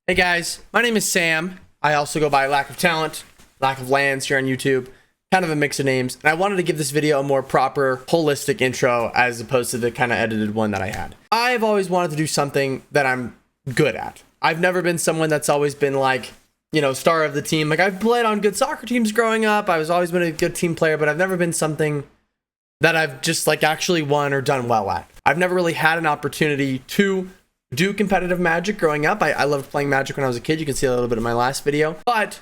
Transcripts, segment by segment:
Hey guys, my name is Sam. I also go by Lack of Talent, Lack of Lands here on YouTube, kind of a mix of names. And I wanted to give this video a more proper, holistic intro as opposed to the kind of edited one that I had. I've always wanted to do something that I'm good at. I've never been someone that's always been like, you know, star of the team. Like I've played on good soccer teams growing up. I was always been a good team player, but I've never been something that I've just like actually won or done well at. I've never really had an opportunity to do competitive Magic growing up. I loved playing Magic when I was a kid. You can see a little bit in my last video, but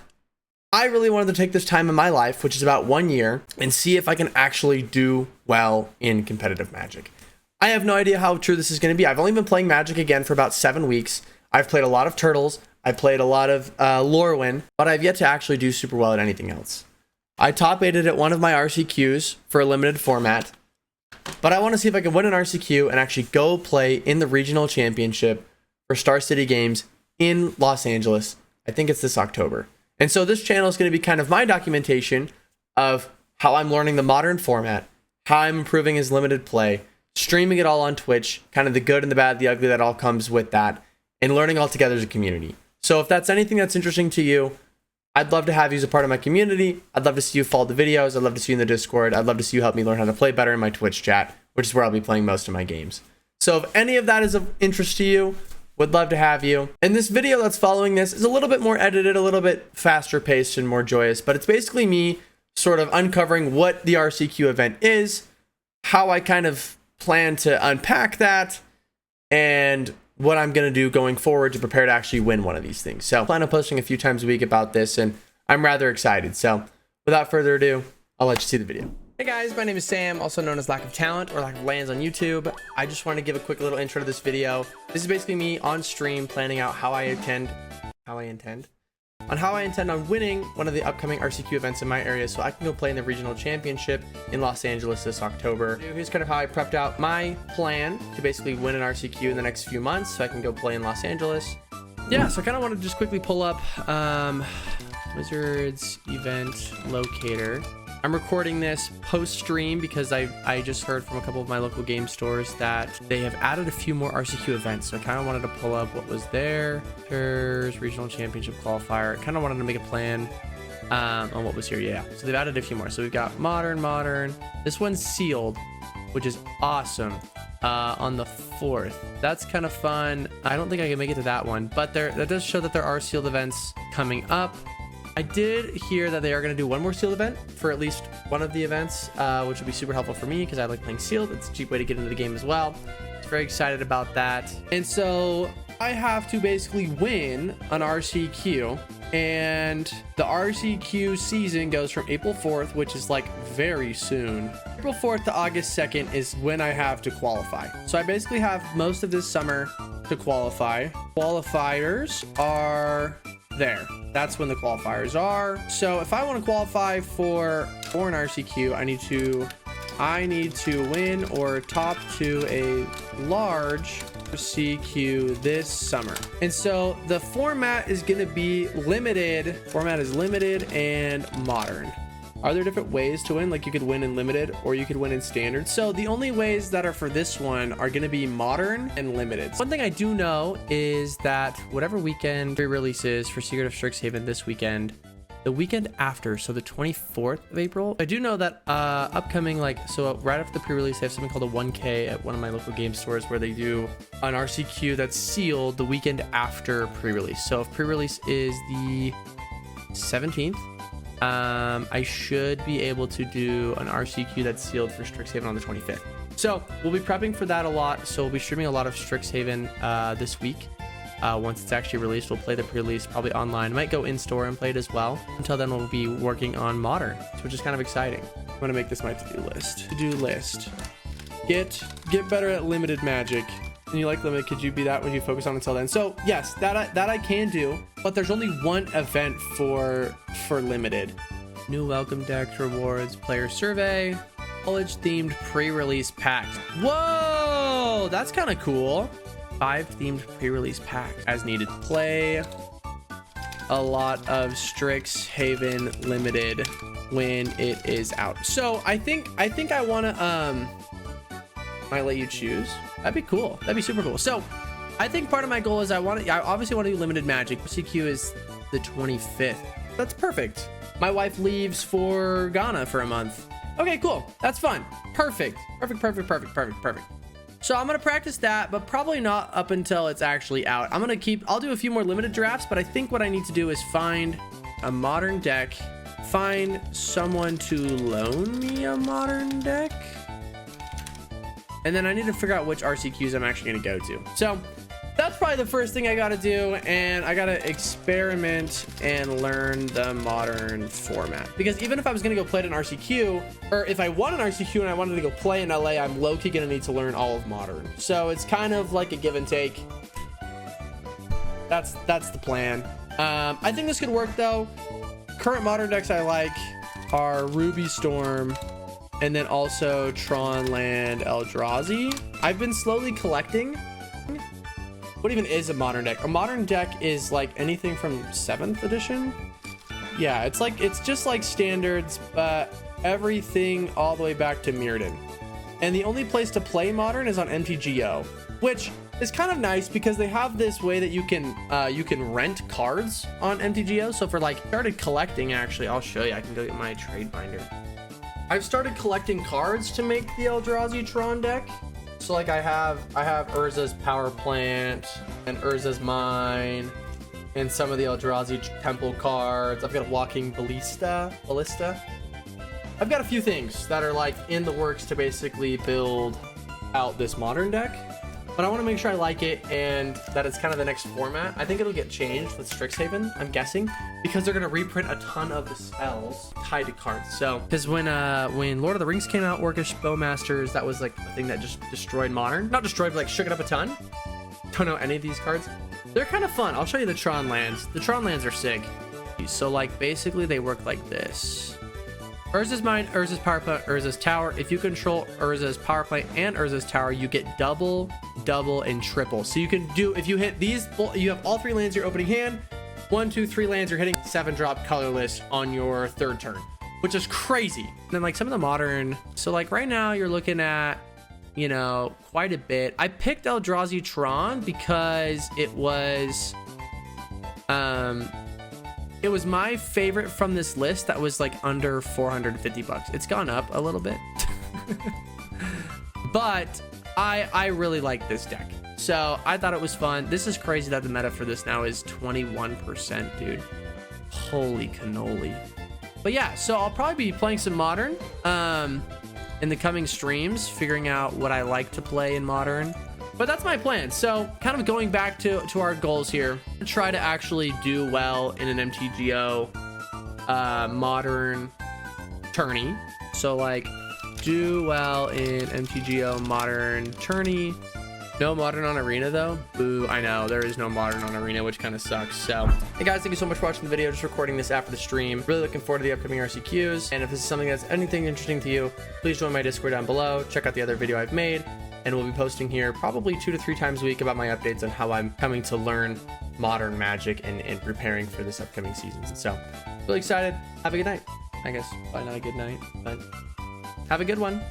I really wanted to take this time in my life, which is about 1 year, and see if I can actually do well in competitive Magic. I have no idea how true this is going to be. I've only been playing Magic again for about 7 weeks. I've played a lot of Turtles. I played a lot of Lorwyn, but I've yet to actually do super well at anything else. I top 8'd at one of my RCQs for a limited format, but I want to see if I can win an RCQ and actually go play in the regional championship for Star City Games in Los Angeles. I think it's this October. And so this channel is going to be kind of my documentation of how I'm learning the modern format, how I'm improving his limited play, streaming it all on Twitch, kind of the good and the bad, the ugly that all comes with that, and learning all together as a community. So if that's anything that's interesting to you, I'd love to have you as a part of my community. I'd love to see you follow the videos. I'd love to see you in the Discord. I'd love to see you help me learn how to play better in my Twitch chat, which is where I'll be playing most of my games. So if any of that is of interest to you, would love to have you. And this video that's following this is a little bit more edited, a little bit faster paced and more joyous, but it's basically me sort of uncovering what the RCQ event is, how I kind of plan to unpack that, and what I'm going to do going forward to prepare to actually win one of these things. So I plan on posting a few times a week about this, and I'm rather excited. So without further ado, I'll let you see the video. Hey guys, my name is Sam, also known as Lack of Talent or Lack of Lands on YouTube. I just want to give a quick little intro to this video. This is basically me on stream planning out how I intend on winning one of the upcoming RCQ events in my area so I can go play in the regional championship in Los Angeles this October. Here's kind of how I prepped out my plan to basically win an RCQ in the next few months so I can go play in Los Angeles. Yeah, so I kind of want to just quickly pull up Wizards event locator. I'm recording this post-stream because I just heard from a couple of my local game stores that they have added a few more RCQ events. So I kind of wanted to pull up what was there. Here's Regional Championship Qualifier. I kind of wanted to make a plan on what was here. Yeah, so they've added a few more. So we've got Modern. This one's sealed, which is awesome, on the 4th. That's kind of fun. I don't think I can make it to that one, but that does show that there are sealed events coming up. I did hear that they are going to do one more sealed event for at least one of the events, which would be super helpful for me because I like playing sealed. It's a cheap way to get into the game as well. I'm very excited about that. And so I have to basically win an RCQ, and the RCQ season goes from April 4th, which is like very soon. April 4th to August 2nd is when I have to qualify. So I basically have most of this summer to qualify. Qualifiers are there. That's when the qualifiers are. So if I want to qualify for an RCQ, I need to win or top to a large RCQ this summer. And so the format is going to be limited. Format is limited and modern. Are there different ways to win? Like you could win in limited or you could win in standard. So the only ways that are for this one are going to be modern and limited. One thing I do know is that whatever weekend pre-release is for Secret of Strixhaven this weekend, the weekend after, so the 24th of April, I do know that upcoming, so right after the pre-release, they have something called a 1K at one of my local game stores where they do an RCQ that's sealed the weekend after pre-release. So if pre-release is the 17th, I should be able to do an RCQ that's sealed for Strixhaven on the 25th. So we'll be prepping for that a lot. So we'll be streaming a lot of Strixhaven this week. Once it's actually released, we'll play the pre-release probably online. Might go in store and play it as well. Until then, we'll be working on modern, which is kind of exciting. I'm gonna make this my to-do list. To-do list. Get better at limited Magic. And you like limited, could you be that when you focus on until then? So yes, that I can do, but there's only one event for limited. New welcome decks, rewards, player survey, college themed pre-release packs. Whoa, that's kind of cool. 5 themed pre-release packs as needed. Play a lot of Strixhaven limited when it is out. So I think I want to might let you choose. That'd be cool. That'd be super cool. So I think part of my goal is I obviously want to do limited magic. RCQ is the 25th. That's perfect. My wife leaves for Ghana for a month. Okay, cool. That's fun. Perfect. Perfect. So I'm going to practice that, but probably not up until it's actually out. I'll do a few more limited drafts, but I think what I need to do is find a modern deck, find someone to loan me a modern deck, and then I need to figure out which RCQs I'm actually going to go to. So that's probably the first thing I got to do, and I got to experiment and learn the modern format. Because even if I was going to go play at an RCQ, or if I want an RCQ and I wanted to go play in LA, I'm low-key going to need to learn all of modern. So it's kind of like a give and take. That's the plan. I think this could work though. Current modern decks I like are Ruby Storm, and then also Tron Land Eldrazi. I've been slowly collecting. What even is a modern deck? A modern deck is like anything from 7th edition. Yeah, it's just like standards, but everything all the way back to Mirrodin. And the only place to play modern is on MTGO, which is kind of nice because they have this way that you can rent cards on MTGO. So for like started collecting, actually, I'll show you. I can go get my trade binder. I've started collecting cards to make the Eldrazi Tron deck. So like I have Urza's Power Plant and Urza's Mine and some of the Eldrazi Temple cards. I've got a Walking Ballista. I've got a few things that are like in the works to basically build out this modern deck. But I want to make sure I like it and that it's kind of the next format. I think it'll get changed with Strixhaven, I'm guessing, because they're going to reprint a ton of the spells tied to cards. So, because when Lord of the Rings came out, Orcish Bowmasters, that was like the thing that just destroyed Modern. Not destroyed, but like shook it up a ton. Don't know any of these cards. They're kind of fun. I'll show you the Tron lands. The Tron lands are sick. So like basically they work like this. Urza's Mine, Urza's Power Plant, Urza's Tower. If you control Urza's Power Plant and Urza's Tower, you get double, and triple. So you can do, if you hit these, you have all 3 lands in your opening hand. 1, 2, 3 lands, you're hitting 7-drop colorless on your 3rd turn, which is crazy. And then like some of the modern, so like right now you're looking at, you know, quite a bit. I picked Eldrazi Tron because it was my favorite from this list that was like under 450 bucks. It's gone up a little bit. But I really like this deck. So I thought it was fun. This is crazy that the meta for this now is 21%, dude. Holy cannoli. But yeah, so I'll probably be playing some modern in the coming streams, figuring out what I like to play in modern. But that's my plan. So kind of going back to our goals here, try to actually do well in an MTGO modern tourney. So like do well in MTGO modern tourney. No modern on arena though. Boo, I know there is no modern on arena, which kind of sucks. So hey guys, thank you so much for watching the video. Just recording this after the stream. Really looking forward to the upcoming RCQs. And if this is something that's anything interesting to you, please join my Discord down below. Check out the other video I've made. And we'll be posting here probably 2 to 3 times a week about my updates on how I'm coming to learn modern magic and preparing for this upcoming season. So really excited. Have a good night. I guess probably not a good night, but have a good one.